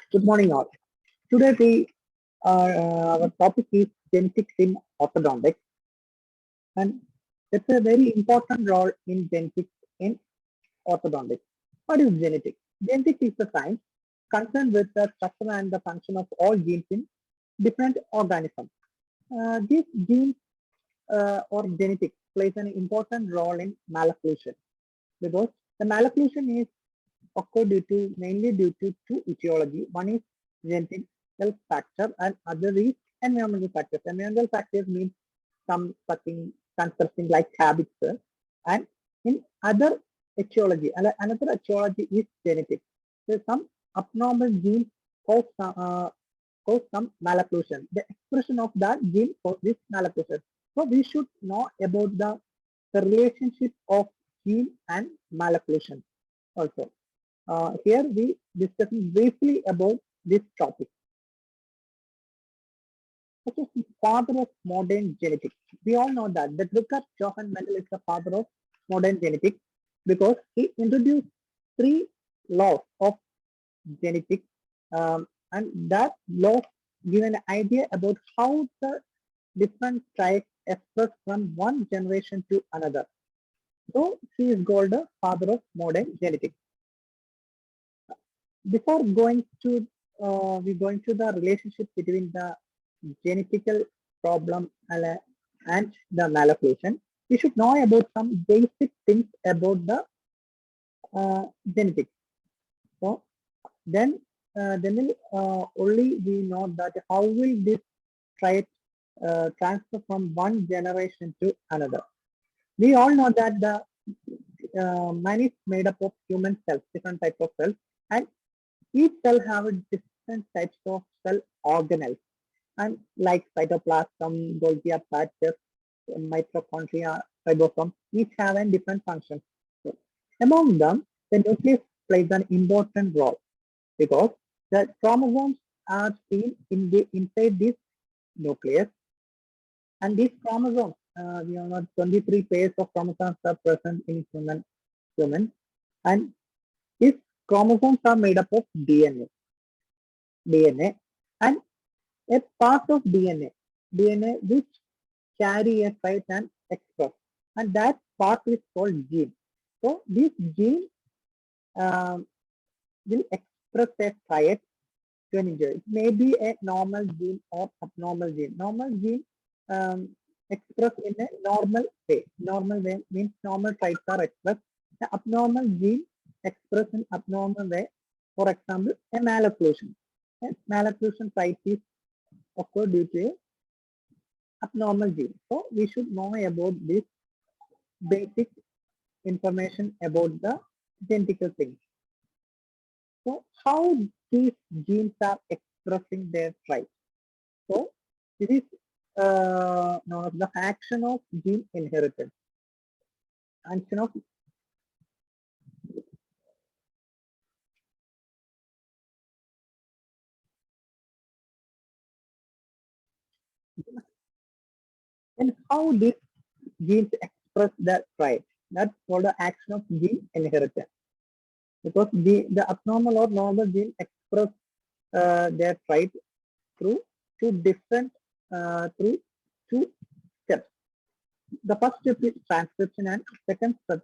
Good morning, all. Today, our topic is genetics in orthodontics, and it's a very important role in genetics in orthodontics. What is genetics? Genetics is the science concerned with the structure and the function of all genes in different organisms. These genes or genetics plays an important role in malocclusion because the malocclusion is occurred mainly due to two etiology. One is genetic factor and other is environmental factors. Environmental factors means something like habits, and in other etiology, another etiology is genetic. So some abnormal genes cause some malocclusion. The expression of that gene causes this malocclusion. So we should know about the relationship of gene and malocclusion also. Here we discussing briefly about this topic. What is the father of modern genetics? We all know that Richard Johann Mendel is the father of modern genetics because he introduced 3 laws of genetics, and that law give an idea about how the different traits express from one generation to another. So he is called the father of modern genetics. Before going to the relationship between the genetical problem and the malocclusion, we should know about some basic things about the genetics. So then only we know that how will this trait transfer from one generation to another. We all know that the man is made up of human cells, different types of cells, and each cell have different types of cell organelles, and like cytoplasm, Golgi patches, mitochondria, ribosome, each have a different functions. So, among them, the nucleus plays an important role because the chromosomes are seen inside this nucleus, and these chromosomes, we know 23 pairs of chromosomes are present in human, and these chromosomes are made up of DNA, and a part of DNA which carry a trait and express, and that part is called gene. So this gene will express a trait to an individual. It may be a normal gene or abnormal gene. Normal gene expressed in a normal way. Normal way means normal traits are expressed. The abnormal gene expressed in abnormal way. For example, a malocclusion. A malocclusion trait is occurred due to abnormal gene. So we should know about this basic information about the genetical things. So how these genes are expressing their traits? So this is known as the action of gene inheritance. Action of and how these genes express their trait. That's called the action of gene inheritance. Because the abnormal or normal gene express their trait through two steps. The first step is transcription and second step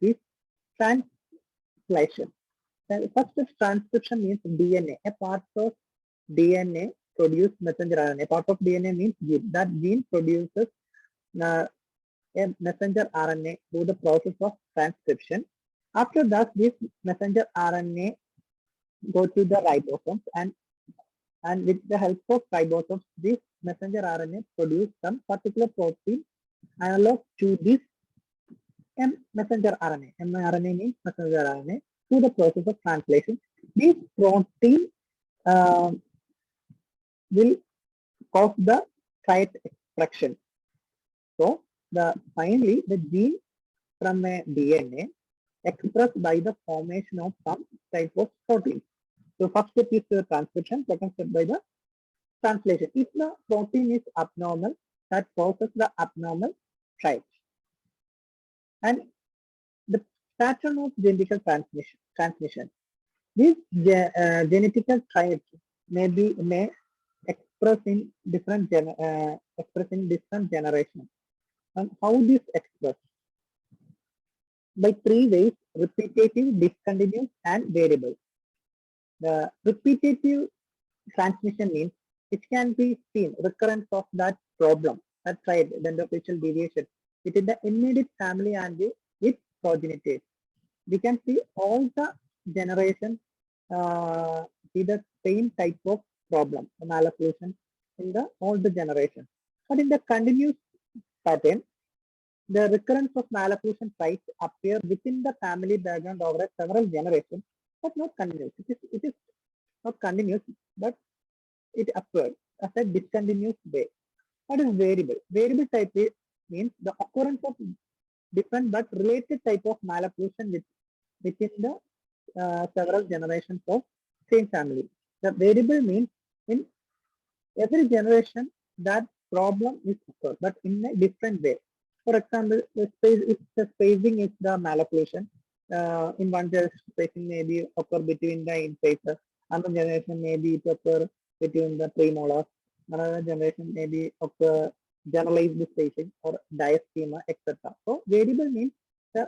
is translation. The first step transcription means DNA. A part of DNA produce messenger RNA. A part of DNA means gene. That gene produces a messenger RNA through the process of transcription. After that, this messenger RNA go to the ribosomes, and with the help of ribosomes, this messenger RNA produce some particular protein analog to this messenger RNA. mRNA means messenger RNA through the process of translation. This protein will cause the trait expression. So finally the gene from a DNA expressed by the formation of some type of protein. So first step is the transcription, second step by the translation. If the protein is abnormal, that causes the abnormal trait. And the pattern of genetic transmission. These genetical traits may express in different generations. And how this express? By three ways: repetitive, discontinuous, and variable. The repetitive transmission means it can be seen recurrence of that problem, that trait, dentofacial deviation within the immediate family and its progenitors. We can see all the generations see the same type of problem, the malocclusion in the all the generations. But in the continuous pattern, the recurrence of malocclusion sites appear within the family background over several generations, but not continuous. It is not continuous, but it appears as a discontinuous way. What is variable? Variable type means the occurrence of different but related type of malocclusion within the several generations of same family. The variable means in every generation that problem is occurred, but in a different way. For example, if the spacing is the malocclusion, in one generation spacing may be occur between the incisors, another generation may be it occur between the premolars, another generation may be occur generalized spacing or diastema, etc. So variable means the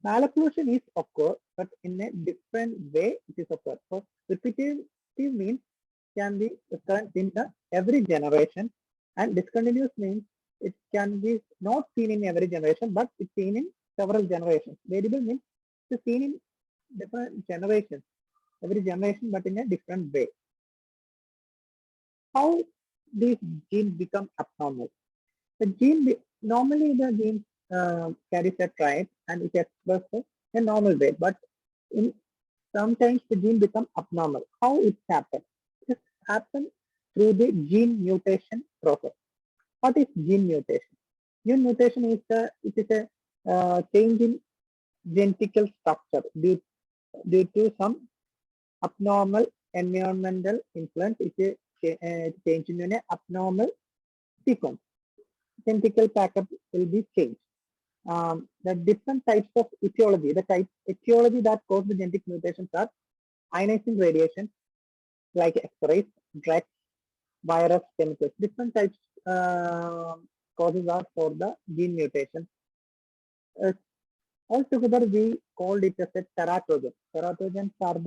malocclusion is occur, but in a different way it is occur. So repetitive means can be occurrence in the every generation, and discontinuous means it can be not seen in every generation, but it's seen in several generations. Variable means it's seen in different generations, every generation, but in a different way. How these genes become abnormal? The normally the gene carries a trait and it expresses a normal way, but in sometimes the gene become abnormal. How it happens? It happens through the gene mutation process. What is gene mutation? Gene mutation is a change in genetical structure due to some abnormal environmental influence. It is change in an abnormal sequence. Genetical packet will be changed. The different types of etiology, etiology that cause the genetic mutations are ionizing radiation, like X-rays, drugs, virus, chemicals. Different types causes are for the gene mutation. Altogether, we called it as a teratogen. Teratogens are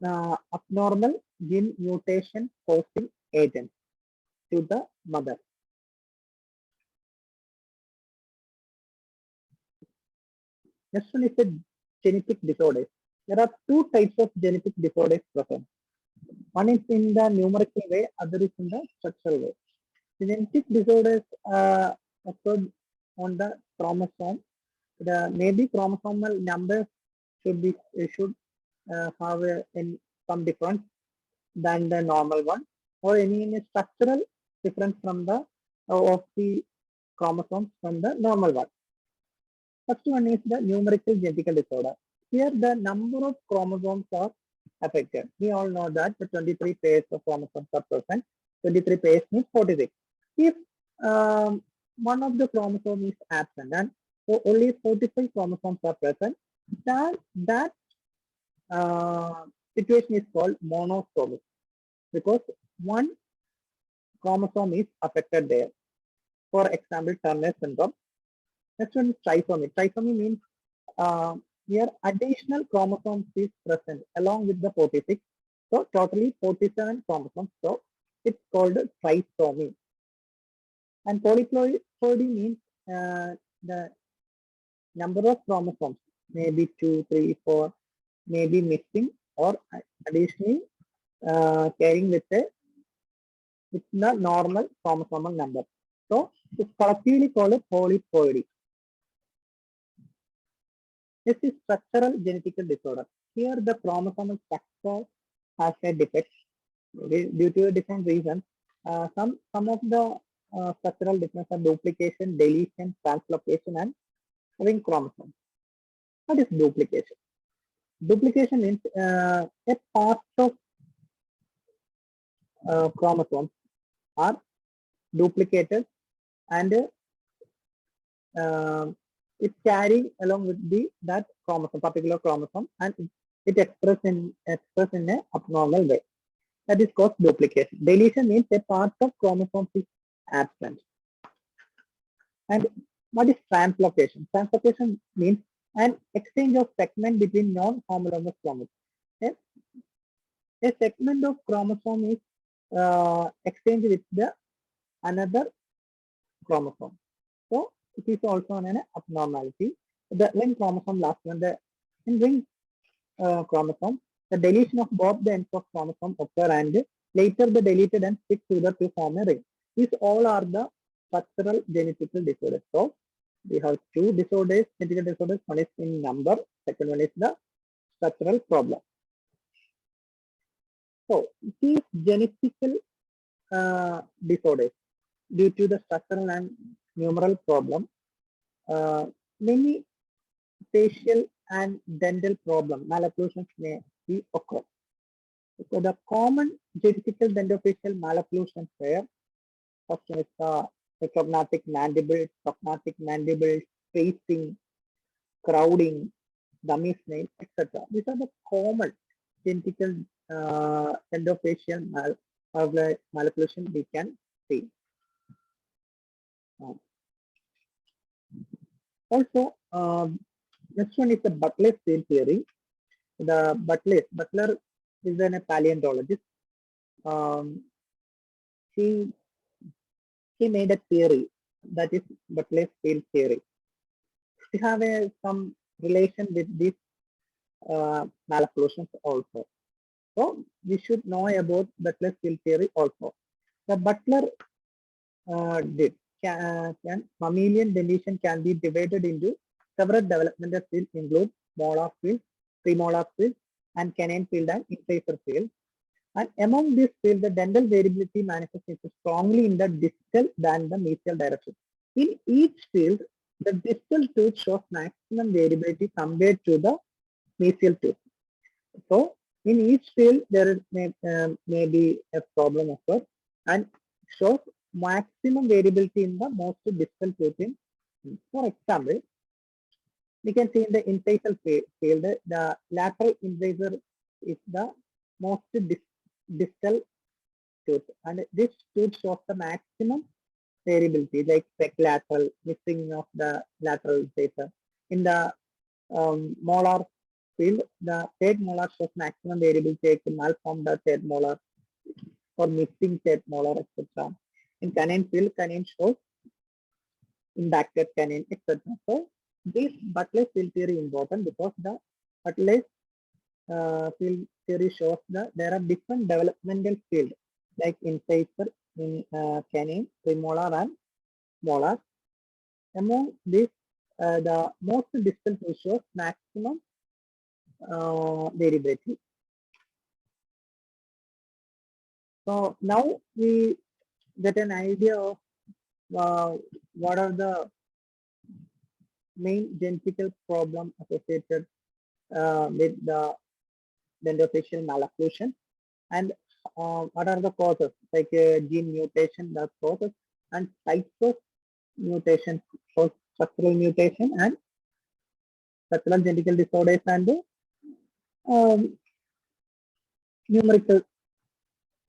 the abnormal gene mutation causing agent to the mother. Next one is the genetic disorders. There are two types of genetic disorders present. One is in the numerical way, other is in the structural way. The genetic disorders occur on the chromosome. The maybe chromosomal numbers should have some difference than the normal one, or any structural difference from the of the chromosomes from the normal one. First one is the numerical genetic disorder. Here the number of chromosomes are affected. We all know that the 23 pairs of chromosomes are present. 23 pairs means 46. If one of the chromosomes is absent and so only 45 chromosomes are present, that situation is called monosomy, because one chromosome is affected there. For example, Turner syndrome. Next one is trisomy. Trisomy means here additional chromosomes is present along with the 46. So totally 47 chromosomes. So it's called trisomy. And polyploidy means the number of chromosomes, maybe 2, 3, 4, may be missing or additionally carrying with the normal chromosomal number. So it's collectively called polyploidy. This is structural genetic disorder. Here the chromosomal structure has a defect due to a different reason. Some of the structural differences are duplication, deletion, translocation, and ring chromosome. What is duplication? Duplication means a part of chromosomes are duplicated and it's carrying along with that chromosome, particular chromosome, and it expressed in an abnormal way. That is called duplication. Deletion means a part of chromosome is absent. And what is translocation? Translocation means an exchange of segment between non-homologous chromosomes. A segment of chromosome is exchanged with the another chromosome. So it is also an abnormality. The ring chromosome last one, in ring chromosome, the deletion of both the ends of chromosome occur and later the deleted ends stick together to form a ring. These all are the structural genetical disorders. So we have two disorders, genetical disorders. One is in number, second one is the structural problem. So these genetical disorders due to the structural and numeral problem, many facial and dental problem malocclusions may be occur. So the common genetical dentofacial malocclusions were first one is the cognatic mandible, spacing, crowding, dummy snail, etc. These are the common genetical dentofacial malocclusion we can see. Also, next one is the Butler's field theory. The Butler is a paleontologist. He made a theory that is Butler's field theory. We have some relation with these malocclusions also. So we should know about Butler's field theory also. The Butler did mammalian dentition can be divided into several developmental fields, include molar field, premolar field, and canine field and incisor field. And among these fields, the dental variability manifests strongly in the distal than the mesial direction. In each field, the distal tooth shows maximum variability compared to the mesial tooth. So in each field, there is may be a problem occur and shows maximum variability in the most distal tooth. For example, we can see in the incisor field, the lateral incisor is the most distal tooth, and this tooth shows the maximum variability, like lateral, missing of the lateral incisor. In the molar field, the third molar shows maximum variability, like malformed third molar or missing third molar, etc. In canine field, canine shows impacted canine, etc. So this Butler's field theory is important because the Butler's field theory shows that there are different developmental fields like incisor, in canine, premolar, and molar. Among these, the most distal shows maximum variability. So now we get an idea of what are the main genetical problems associated with the dentofacial malocclusion, and what are the causes, like gene mutation, the causes, and types of mutation, so structural mutation and structural genetical disorders, and numerical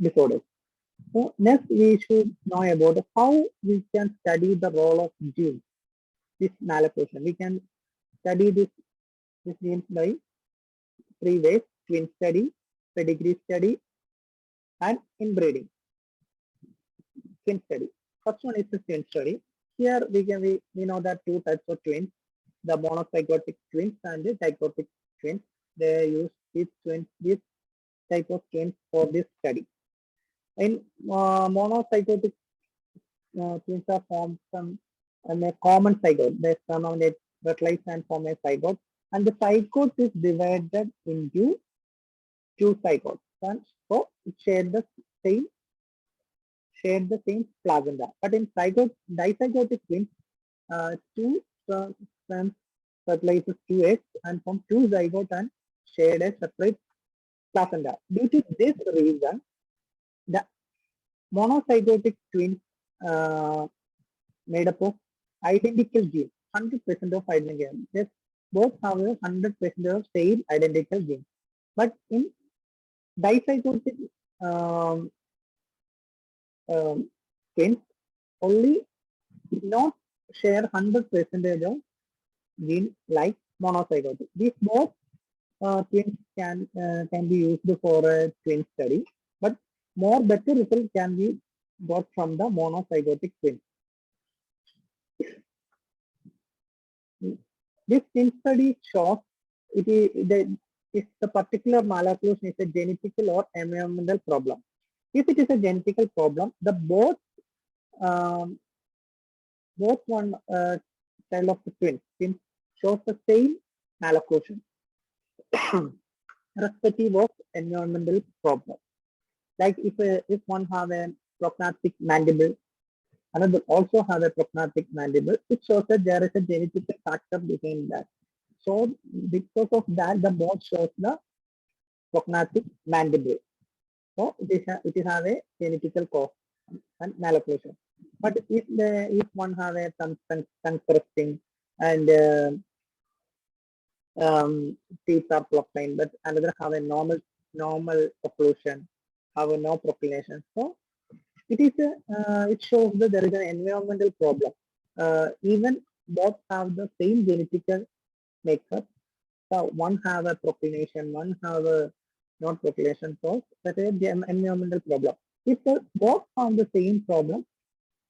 disorders. So next we should know about how we can study the role of genes, this malocclusion. We can study this genes by three ways: twin study, pedigree study, and inbreeding. Twin study. First one is the twin study. Here we know that two types of twins, the monozygotic twins and the digotic twins. They use this type of twins for this study. In monozygotic twins are formed from a common zygote. They terminate, fertilize, and form a zygote. And the zygote is divided into two zygotes. And so it shared the same placenta. But in dizygotic twins, two sperms fertilizes two eggs and form two zygotes and shared a separate placenta. Due to this reason, the monozygotic twins made up of identical genes. 100% of identical. They both have a 100% of same identical gene. But in dizygotic um, twins, only not share 100% of gene like monozygotic. These both twins can be used for a twin study, but more better result can be got from the monozygotic twins. This twin study shows if the particular malocclusion is a genetical or environmental problem. If it is a genetical problem, the both one child of the twins shows the same malocclusion irrespective of environmental problem. Like if one have a prognatic mandible, another also have a prognatic mandible, it shows that there is a genetic factor behind that. So because of that, the both shows the prognatic mandible. So it is have a genetical cause and malocclusion. But if one have a tongue thrusting and teeth are proclined, but another have a normal occlusion, have a no proclination. So it shows that there is an environmental problem. Even both have the same genetical makeup. So one have a proclination, one have a not proclination cause. That is the environmental problem. If both have the same problem,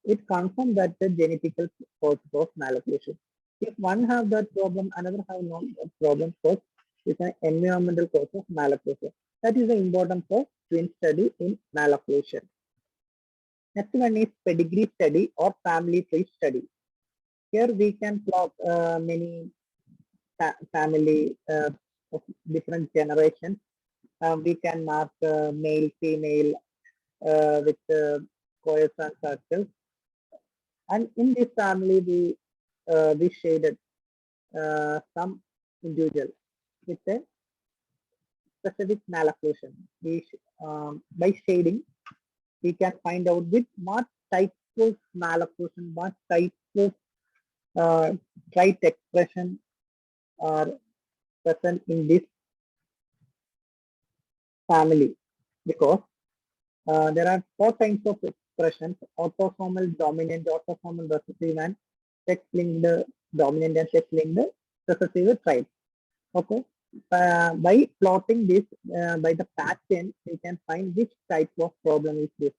it confirms that the genetical cause of malocclusion. If one have that problem, another have not that problem, cause is an environmental cause of malocclusion. That is the importance of twin study in malocclusion. Next one is pedigree study or family tree study. Here we can plot many family of different generations. We can mark male, female with squares and circles. And in this family, we shaded some individual with a specific malocclusion. By shading, we can find out with what type of malocclusion, what type of trait expression are present in this family, because there are 4 kinds of expressions: autosomal dominant, autosomal recessive, and sex-linked dominant and sex-linked recessive traits. Okay, by plotting this by the pattern, we can find which type of problem is this,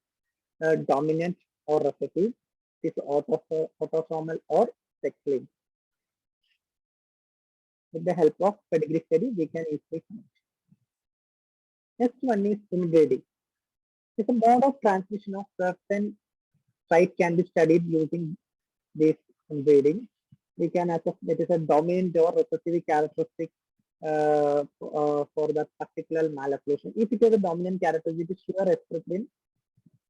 dominant or recessive, is autosomal or sex-linked. With the help of pedigree study, we can easily find. Next one is inbreeding. It's a mode of transmission of certain traits can be studied using this inbreeding. We can assess that is a dominant or recessive characteristic for that particular malocclusion. If it is a dominant characteristic, it is sure expressed in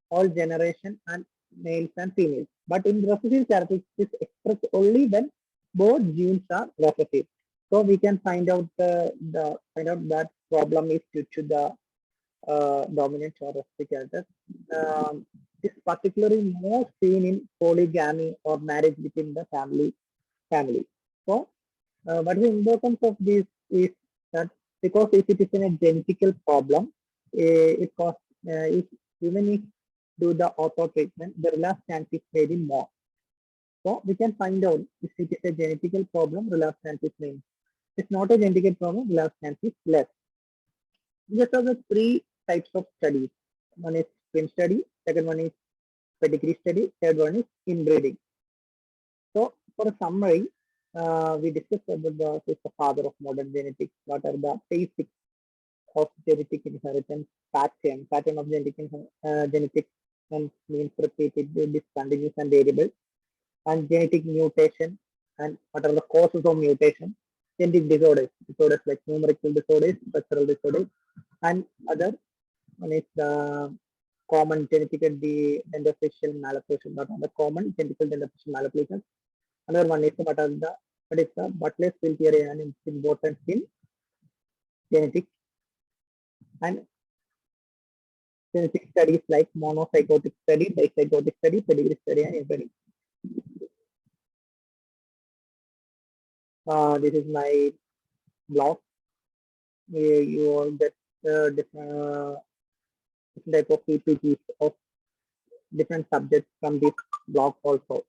all generation and males and females. But in recessive characteristics, it is expressed only when both genes are recessive. So we can find out that problem is due to the dominant or recessive characters. This particularly more seen in polygamy or marriage within the family. So what is the importance of this is that because if it is in a genetical problem, if even if do the auto treatment, the relapse chance is very more. So we can find out if it is a genetical problem, relapse chance is main. If it's not a genetical problem, relapse chance is less. These are the 3 types of studies. One is twin study, second one is pedigree study, third one is inbreeding. So for a summary, we discussed about the father of modern genetics. What are the basics of genetic inheritance, pattern of genetics, and means repeated, discontinuous and variable, and genetic mutation, and what are the causes of mutation, genetic disorders like numerical disorders, structural disorders, and other one is the common genetic dentofacial malaplegia. What are the common genetic dentofacial malaplegias? Another one is what is the BUTLERS criteria and its importance in genetics, and genetic studies like monozygotic study, dizygotic study, pedigree study, and inbreeding. This is my blog. You will get different type of PPTs of different subjects from this blog also.